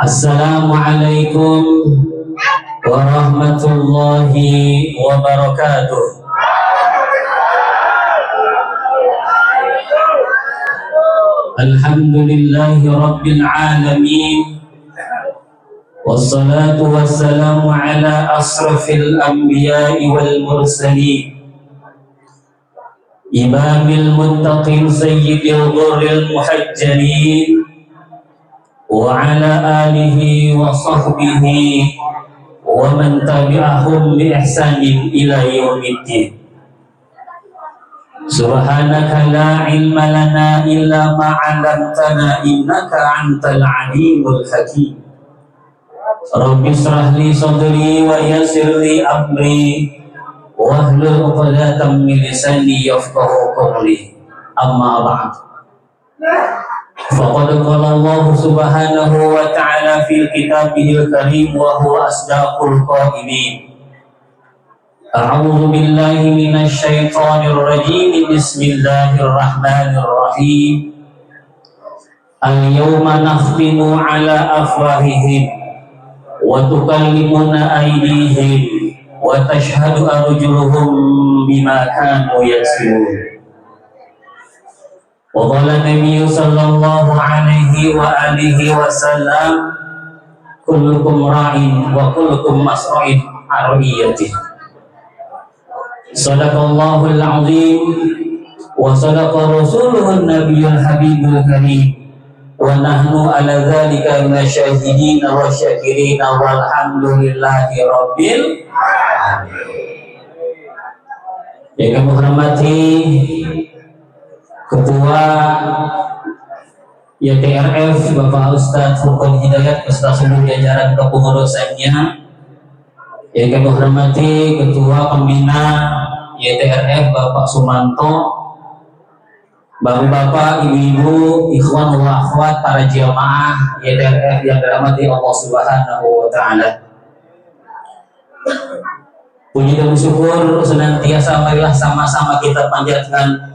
Assalamualaikum warahmatullahi wabarakatuh. Alhamdulillahi rabbil alamin. Wassalatu wassalamu ala asrafil anbiya'i wal mursalin, imamil muttaqin sayyidil ghurril muhajjalin, wa ala alihi wa sahbihi wa man tabi'ahum bi ihsanin ila yaumiddin. Subhanaka la ilma lana illa ma 'allamtana innaka antal alimul hakim. Rabbi shrah li sadri wa yassir li amri wahlul 'uqdatam min lisani yafqahu qawli. Amma ba'd. Faqad qala Allah subhanahu wa ta'ala fil kitabihil karim wa huwa asdaqul qailin. A'udzu billahi minasy syaithanir rajim. Bismillahir rahmanir rahim. Al-yawma nakhtimu ala afwahihim wa tukallimuna aydihim wa tashhadu arjuluhum bima kanu yaksibun. Wa qala Nabi sallallahu alaihi wa alihi wasallam, kullukum ra'in wa kullukum mas'ulun 'an ra'iyatihi. Sadaqallahul azim wa sadaqa rasuluhun nabiyyul habibul karim, wa nahnu ala dzalika minasyahidin wa syakirin walhamdulillahi rabbil alamin. Yang kami hormati Ketua YTRF Bapak Ustadz Furqan Hidayat beserta seluruh jajaran kepengurusannya. Yang kami hormati Ketua Pembina YTRF Bapak Sumanto, bapak-bapak, ibu-ibu, ikhwan wa akhwat, para jamaah YTRF yang dirahmati Allah Subhanahu wa Ta'ala. Puji dan syukur senantiasa marilah sama-sama kita panjatkan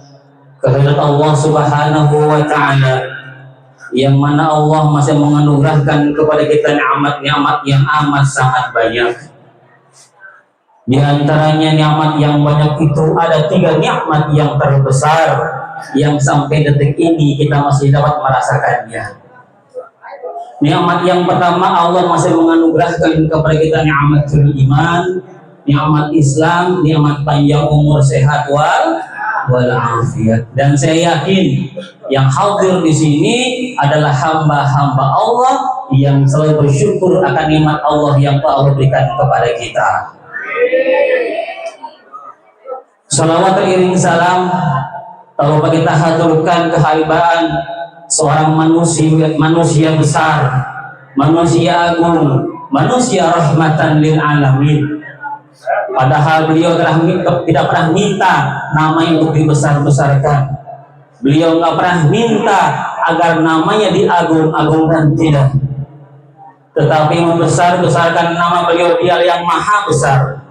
kehadirat Allah Subhanahu wa Ta'ala, yang mana Allah masih menganugerahkan kepada kita nikmat-nikmat yang amat sangat banyak. Di antaranya nikmat yang banyak itu ada 3 nikmat yang terbesar yang sampai detik ini kita masih dapat merasakannya. Nikmat yang pertama, Allah masih menganugerahkan kepada kita nikmatul iman, nikmat Islam, nikmat panjang umur, sehat walafiat. Dan saya yakin yang hadir di sini adalah hamba-hamba Allah yang selalu bersyukur akan nikmat Allah yang Allah berikan kepada kita. Salawat teriring salam tanpa kita haturkan kehambaan seorang manusia besar, manusia agung, manusia rahmatan lil alamin. Padahal beliau tidak pernah minta namanya untuk dibesar-besarkan. Beliau nggak pernah minta agar namanya diagung-agungkan, tidak. Tetapi membesar-besarkan nama beliau, dia yang maha besar,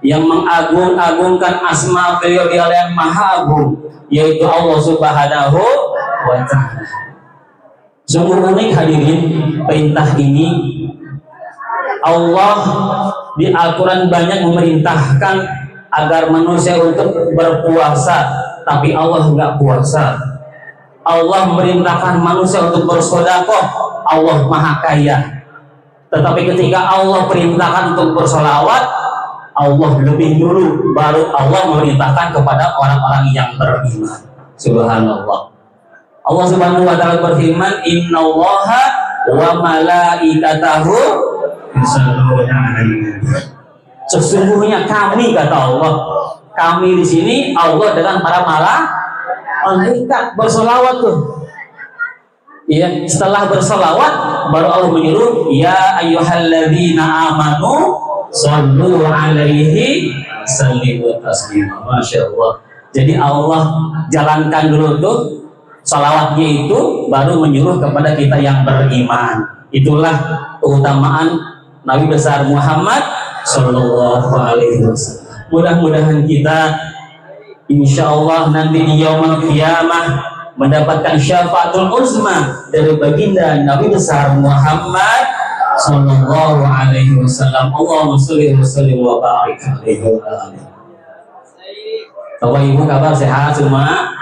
yang mengagung-agungkan asma beliau, dia yang maha agung, yaitu Allah Subhanahu wa Ta'ala. Sungguh unik hadirin perintah ini. Allah di Al-Quran banyak memerintahkan agar manusia untuk berpuasa, tapi Allah enggak puasa. Allah memerintahkan manusia untuk bersedekah, Allah maha kaya. Tetapi ketika Allah perintahkan untuk bersolawat, Allah lebih dulu, baru Allah memerintahkan kepada orang-orang yang beriman. Subhanallah. Allah Subhanahu wa Ta'ala berfirman, innallaha wa malaikatahu sesungguhnya kami, kata Allah, kami di sini Allah dengan para malaikat bersolawat tuh. Ya, setelah bersolawat baru Allah menyuruh, ya ayyuhalladzina amanu shallu alaihi sallimu taslima. Masya Allah. Jadi Allah jalankan dulu tuh salawatnya itu, baru menyuruh kepada kita yang beriman. Itulah keutamaan Nabi besar Muhammad Sallallahu Alaihi Wasallam. Mudah-mudahan kita insya Allah nanti di yaumul qiyamah mendapatkan syafaatul uzma dari baginda Nabi besar Muhammad sallallahu alaihi wasallam. Allahumma sholli wa sallim wa barik alaihi wa alihi. Bapak Ibu kabar sehat semua?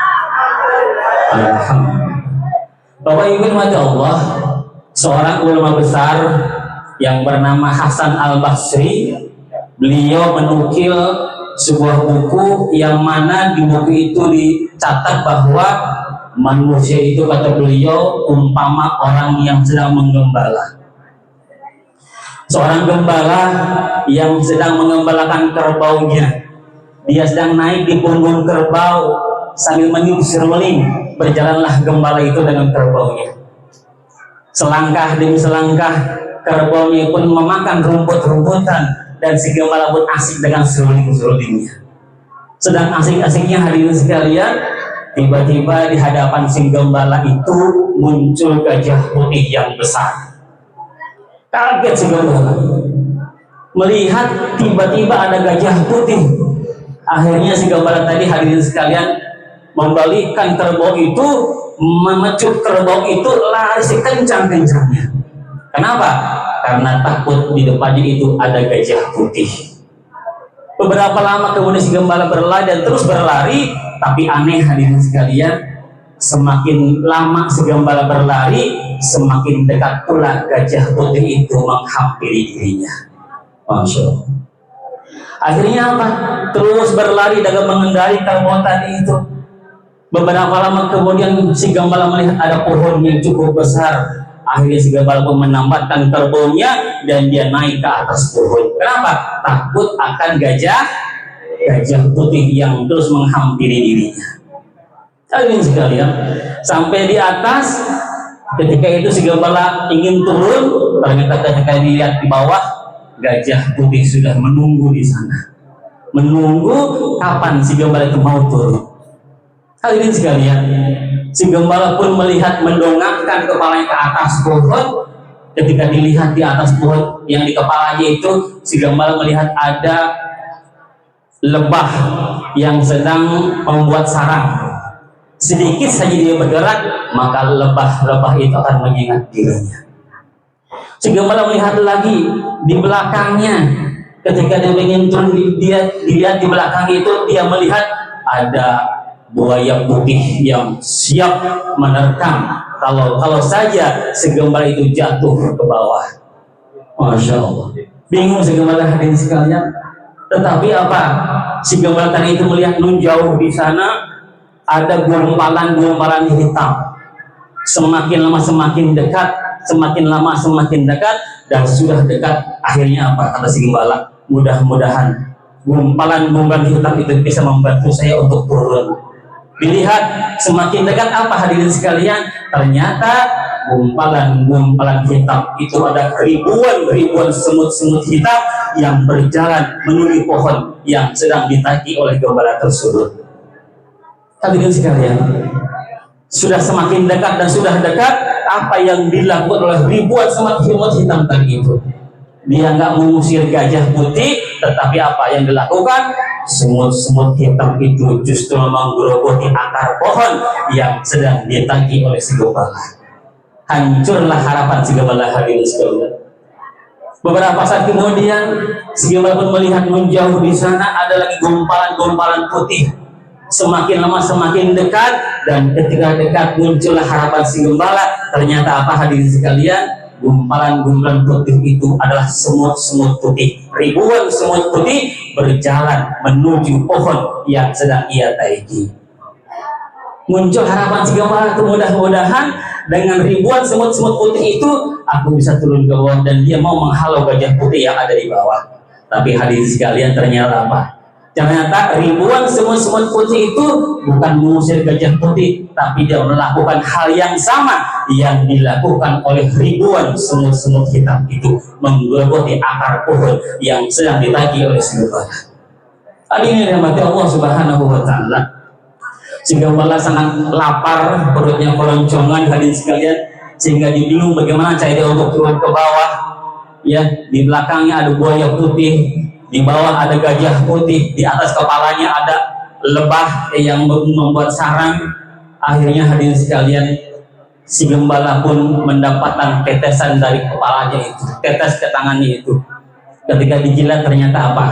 Alhamdulillah. Bapak Ibu mati Allah, seorang ulama besar yang bernama Hasan Al-Basri, beliau menukil sebuah buku yang mana di buku itu dicatat bahwa manusia itu, kata beliau, umpama orang yang sedang menggembala. Seorang gembala yang sedang mengembalakan kerbaunya, dia sedang naik di punggung kerbau sambil meniup seruling. Berjalanlah gembala itu dengan kerbaunya. Selangkah demi selangkah, kerbaunya pun memakan rumput-rumputan, dan si gembala pun asik dengan seruling-serulingnya. Sedang asik-asiknya hadirin sekalian, tiba-tiba di hadapan si gembala itu muncul gajah putih yang besar. Kaget si gembala melihat tiba-tiba ada gajah putih. Akhirnya si gembala tadi, hadirin sekalian, membalikkan kerbau itu, memecut kerbau itu, lari sekencang-kencangnya. Kenapa? Karena takut di depannya itu ada gajah putih. Beberapa lama kemudian si gembala berlari dan terus berlari, tapi aneh hadirin sekalian, semakin lama si gembala berlari, semakin dekat pula gajah putih itu menghampiri dirinya. Masya Allah. Akhirnya apa? Terus berlari dengan mengendari kerbau tadi itu. Beberapa lama kemudian si gembala melihat ada pohon yang cukup besar. Akhirnya si gembala pun menambatkan kerbaunya dan dia naik ke atas pohon. Kenapa? Takut akan gajah putih yang terus menghampiri dirinya. Hadirin sekalian, sampai di atas, ketika itu si gembala ingin turun, ternyata ketika dilihat di bawah, gajah putih sudah menunggu di sana, menunggu kapan si gembala itu mau turun. Hadirin sekalian, si gembala pun melihat, mendongakkan kepalanya ke atas pohon. Ketika dilihat di atas pohon yang di kepalanya itu, si gembala melihat ada lebah yang sedang membuat sarang. Sedikit saja dia bergerak, maka lebah-lebah itu akan menyengat dirinya. Si gembala melihat lagi di belakangnya. Ketika dia ingin turun, dia dilihat di belakang itu, dia melihat ada buaya putih yang siap menerkam kalau saja si gembala itu jatuh ke bawah. Masya Allah. Bingung si gembala hadirin sekalian. Tetapi apa? Si gembala tadi itu melihat nun jauh di sana ada gumpalan-gumpalan hitam. Semakin lama semakin dekat, semakin lama semakin dekat, dan sudah dekat. Akhirnya apa? Kata si gembala, mudah-mudahan gumpalan-gumpalan hitam itu bisa membantu saya untuk turun. Dilihat semakin dekat, apa hadirin sekalian? Ternyata gumpalan-gumpalan hitam itu ada ribuan semut-semut hitam yang berjalan menuju pohon yang sedang ditagi oleh gembala tersebut. Hadirin sekalian, sudah semakin dekat dan sudah dekat, apa yang dilakukan oleh ribuan semut hitam tadi itu? Dia nggak mengusir gajah putih, tetapi apa yang dilakukan? Semut-semut hitam itu justru menggerogoti akar pohon yang sedang ditagi oleh si gembala. Hancurlah harapan si gembala, hadirin sekalian. Beberapa saat kemudian si gembala pun melihat menjauh di sana ada lagi gumpalan-gumpalan putih. Semakin lama semakin dekat, dan ketika dekat muncullah harapan si gembala. Ternyata apa hadirin sekalian? Gumpalan-gumpalan putih itu adalah semut-semut putih. Ribuan semut putih berjalan menuju pohon yang sedang ia taiki. Muncul harapan si gembala, mudah-mudahan dengan ribuan semut-semut putih itu aku bisa turun ke bawah dan dia mau menghalau gajah putih yang ada di bawah. Tapi hadirin sekalian, ternyata apa? Ternyata ribuan semut-semut putih itu bukan mengusir gajah putih, tapi dia melakukan hal yang sama yang dilakukan oleh ribuan semut-semut hitam itu, menggerogoti akar pohon yang sedang ditagi oleh si gembala. Hadirin yang dirahmati Allah Subhanahu wa Ta'ala, si gembala sangat lapar, perutnya keloncongan hadirin sekalian, sehingga dia bingung bagaimana cara dia untuk turun ke bawah. Ya, di belakangnya ada buaya putih, di bawah ada gajah putih, di atas kepalanya ada lebah yang membuat sarang. Akhirnya hadirin sekalian, si gembala pun mendapatkan tetesan dari kepalanya itu, tetes ke tangannya itu. Ketika dijilat ternyata apa?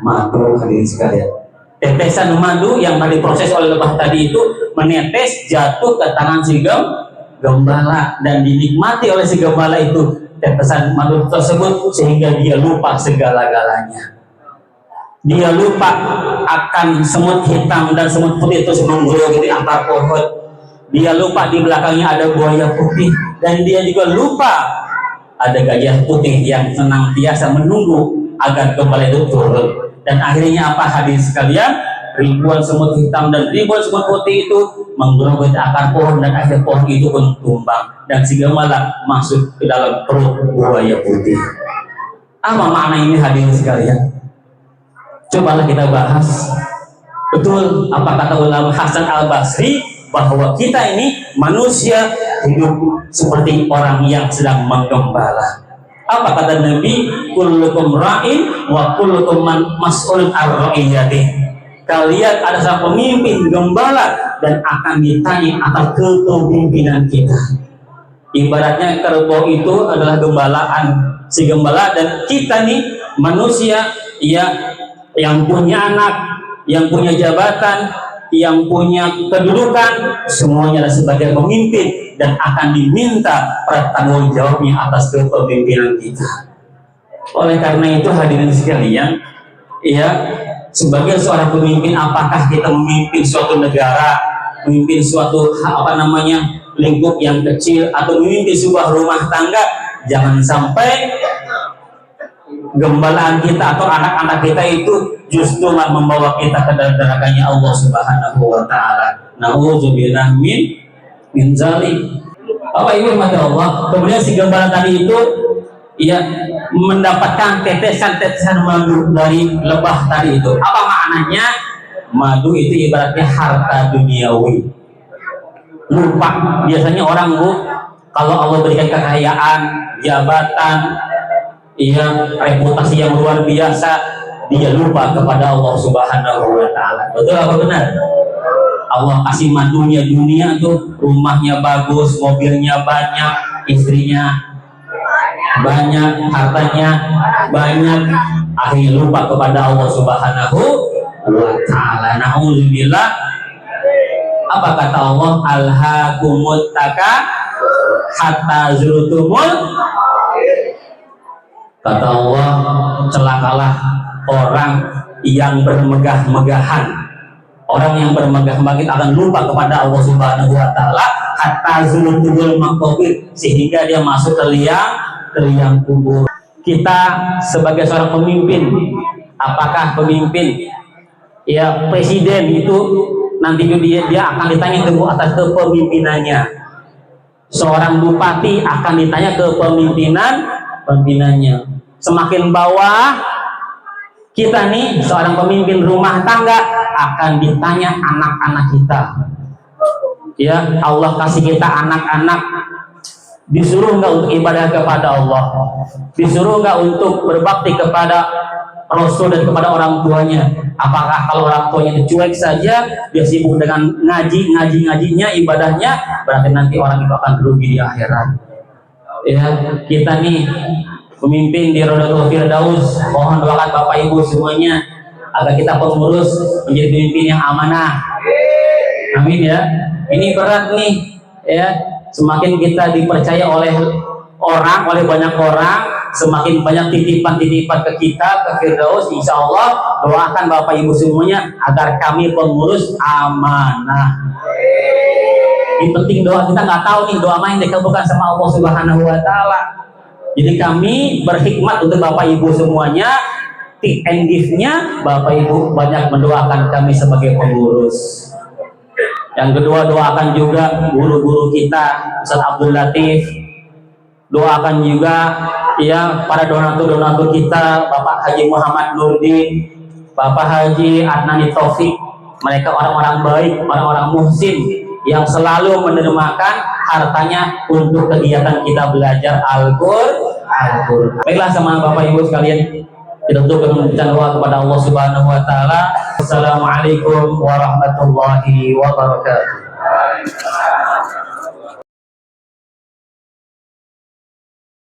Madu, hadirin sekalian. Tetesan madu yang diproses oleh lebah tadi itu menetes jatuh ke tangan si gembala dan dinikmati oleh si gembala itu tetesan madu tersebut, sehingga dia lupa segala-galanya. Dia lupa akan semut hitam dan semut putih itu menggulung di akar pohon. Dia lupa di belakangnya ada buaya putih, dan dia juga lupa ada gajah putih yang senantiasa menunggu agar gembala itu turun. Dan akhirnya apa hadirin sekalian? Ribuan semut hitam dan ribuan semut putih itu menggerogoti akar pohon, dan akhirnya pohon itu pun tumbang dan si gembala masuk ke dalam perut buaya putih. Apa makna ini hadirin sekalian? Cobalah kita bahas. Betul apa kata ulama Hasan Al-Basri, bahwa kita ini manusia hidup seperti orang yang sedang menggembala. Apa kata Nabi? Kullukum ra'in wa kullukum mas'ulun ar-ra'iyatih. Kalian adalah seorang pemimpin gembala dan akan ditanya atas kepemimpinan kita. Ibaratnya kerbau itu adalah gembalaan si gembala, dan kita nih manusia ya, yang punya anak, yang punya jabatan, yang punya kedudukan, semuanya adalah sebagai pemimpin dan akan diminta pertanggung jawabnya atas kepemimpinan kita. Oleh karena itu hadirin sekalian, ya, sebagai seorang pemimpin, apakah kita memimpin suatu negara, memimpin suatu lingkup yang kecil, atau memimpin sebuah rumah tangga, jangan sampai gembalaan kita atau anak-anak kita itu justru membawa kita ke dalam nerakanya Allah Subhanahu wa taala. Nauzubillah min zalik. Bapak Ibu rahmati Allah, kemudian si gembala tadi itu ia mendapatkan tetesan-tetesan madu dari lebah tadi itu. Apa maknanya? Madu itu ibaratnya harta duniawi. Lupa, biasanya orang kalau Allah berikan kekayaan, jabatan, reputasi yang luar biasa, dia lupa kepada Allah Subhanahu wa taala. Betul apa benar? Allah kasih madunya dunia tuh, rumahnya bagus, mobilnya banyak, istrinya banyak, hartanya banyak, akhirnya lupa kepada Allah Subhanahu wa taala. Nauzubillah. Apa kata Allah? Alhaakumut takatsur hatta zurtumul. Kata Allah, celakalah orang yang bermegah-megahan. Orang yang bermegah-megah akan lupa kepada Allah Subhanahu wa taala hatta zurtumul maqabir, sehingga dia masuk ke liang kubur. Kita sebagai seorang pemimpin, apakah pemimpin ya presiden itu nanti dia akan ditanya atas kepemimpinannya. Seorang bupati akan ditanya kepemimpinannya. Semakin bawah kita nih, seorang pemimpin rumah tangga, akan ditanya anak-anak kita. Ya, Allah kasih kita anak-anak, disuruh nggak untuk ibadah kepada Allah, disuruh nggak untuk berbakti kepada Rasul dan kepada orang tuanya. Apakah kalau orang tuanya cuek saja, dia sibuk dengan ngajinya, ibadahnya, berarti nanti orang itu akan rugi di akhirat. Ya, kita nih pemimpin di Rodatul Firdaus, mohon doakan Bapak Ibu semuanya agar kita pengurus menjadi pemimpin yang amanah. Amin ya. Ini berat nih, ya. Semakin kita dipercaya oleh banyak orang, semakin banyak titipan-titipan ke kita, ke Firdaus. Insya Allah doakan Bapak Ibu semuanya agar kami pengurus amanah. Ini penting doa, kita nggak tahu nih doa mana yang dikabulkan sama Allah Subhanahu wa taala. Jadi kami berhikmat untuk Bapak Ibu semuanya. Tip and gift-nya, Bapak Ibu banyak mendoakan kami sebagai pengurus. Yang kedua, doakan juga guru-guru kita, Ustaz Abdul Latif. Doakan juga ya para donatur-donatur kita, Bapak Haji Muhammad Nurdin, Bapak Haji Adnani Taufik. Mereka orang-orang baik, orang-orang muhsin yang selalu menermakan hartanya untuk kegiatan kita belajar Al-Qur'an. Baiklah sama Bapak Ibu sekalian, kita tutup dengan doa kepada Allah Subhanahu wa taala. Assalamualaikum warahmatullahi wabarakatuh.